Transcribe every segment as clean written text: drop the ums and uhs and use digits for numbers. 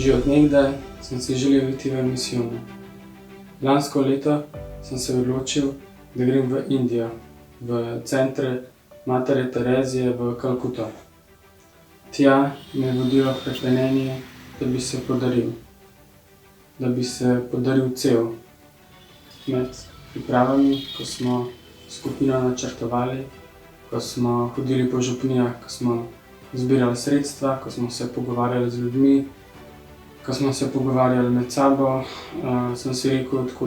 Že od nekdaj sem si želel iti v misijo. Lansko leto sem se odločil, da grem v Indijo, v center Matere Terezije v Kalkuto. Tja me je vodilo hrepenenje, da bi se podaril. Da bi se podaril cel. Med pripravami, ko smo skupino načrtovali, ko smo hodili po župnijah, ko smo zbirali sredstva, ko smo se pogovarjali z ljudmi, ko smo se pogovarjali med sabo, sem si rekel, tako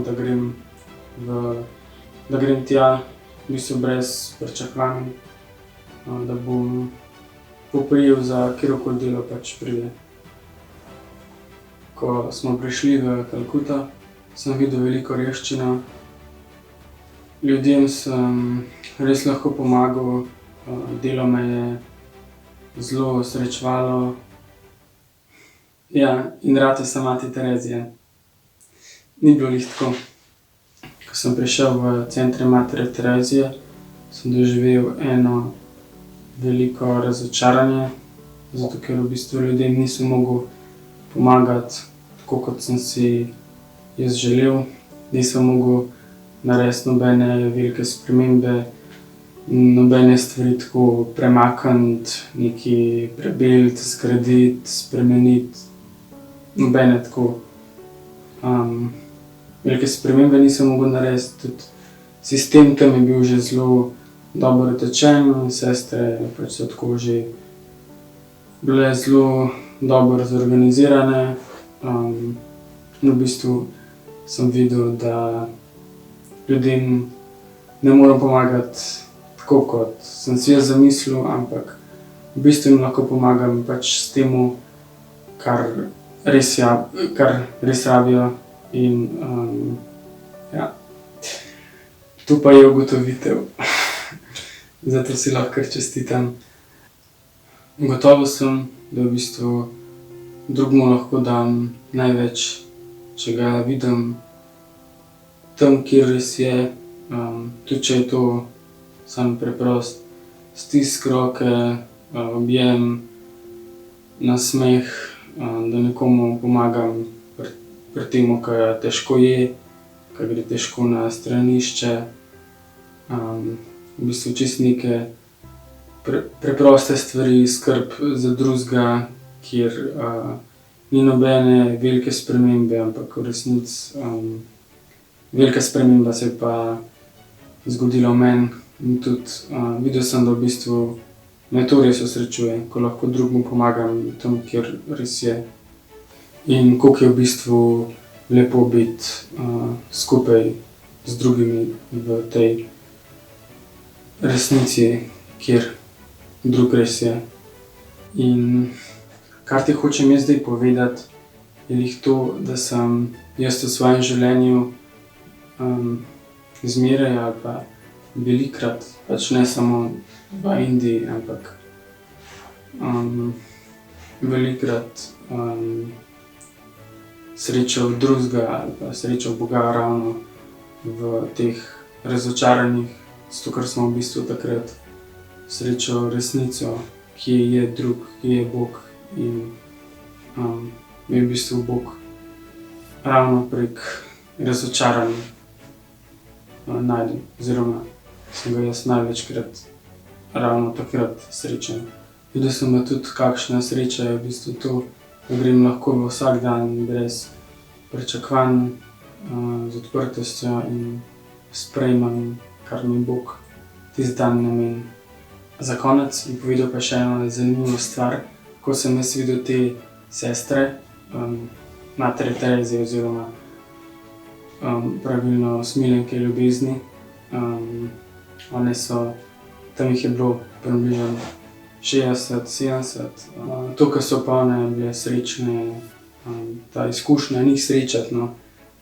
da grem tja, v bistvu brez pričakovanj, da bom poprijel za katerokoli delo pač pride. Ko smo prišli v Kalkuto, sem videl veliko revščino. Ljudem sem res lahko pomagal, delo me je zelo osrečevalo. Ja, in ratal sem mati Terezije. Ni bilo glih tako. Ko sem prišel v center Matere Terezije, sem doživel eno veliko razočaranje, zato ker v bistvu ljudem nisem mogel pomagati tako, kot sem si jaz želel. Nisem mogel narediti nobene velike spremembe, nobene stvari tako premakniti, nekaj prebeliti, zgraditi, spremeniti. Nobene tako velike spremembe nisem mogel narediti, tudi sistem tam je bil že zelo dobro utečen, sestre pač so tako že bile zelo dobro zorganizirane. V bistvu sem videl, da ljudem ne morem pomagati tako, kot sem si jaz zamislil, ampak v bistvu jim lahko pomagam pač s temu, kar res rabijo. In ja, to pa je ugotovitev. Zato si lahko kar čestitam. Ugotovil sem, da v bistvu drugemu lahko dam največ, če ga vidim tam, kjer res je, tudi če je to samo preprost stisk roke, objem, nasmeh, da nekomu pomagam pri tem, ko težko je, ko gre težko na stranišče. V bistvu čisto neke preproste stvari, skrb za drugega, kjer ni nobene velike spremembe, ampak v resnici velika sprememba se je pa zgodila v meni. In tudi videl sem, da v bistvu me to res osrečuje, ko lahko drugemu pomagam tam, kjer res je. In koliko je v bistvu lepo biti skupaj z drugimi v tej resnici, kjer drug res je. In kar ti hočem jaz zdaj povedati, je glih to, da sem jaz v svojem življenju zmeraj ali pa velikokrat, pač ne samo v Indiji, ampak velikokrat srečal drugega ali pa srečal Boga ravno v teh razočaranjih, zato ker smo v bistvu takrat srečal resnico, kje je drug, kje je Bog. In je v bistvu Bog ravno prek razočaranj najdel, oziroma sem ga jaz največkrat ravno takrat srečal. Videl sem pa tudi, kakšna sreča je v bistvu to, da grem lahko v vsak dan brez pričakovanj, z odprtostjo in sprejmem, kar mi Bog tisti dan nameni. Za konec bi povedal pa še eno zanimivo stvar. Ko sem jaz videl te sestre, Matere Terezije oziroma pravilno usmiljenke ljubezni, one so, tam jih je bilo približno 60, 70. To, ko so pa one bile srečne, ta izkušnja njih srečati, no,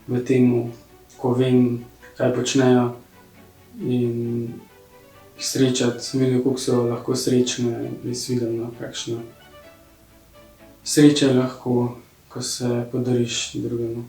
v temu, ko vem, kaj počnejo, in jih srečati, sem videl, koliko so lahko srečne, res vidim, no, kakšna sreča je lahko, ko se podariš drugemu.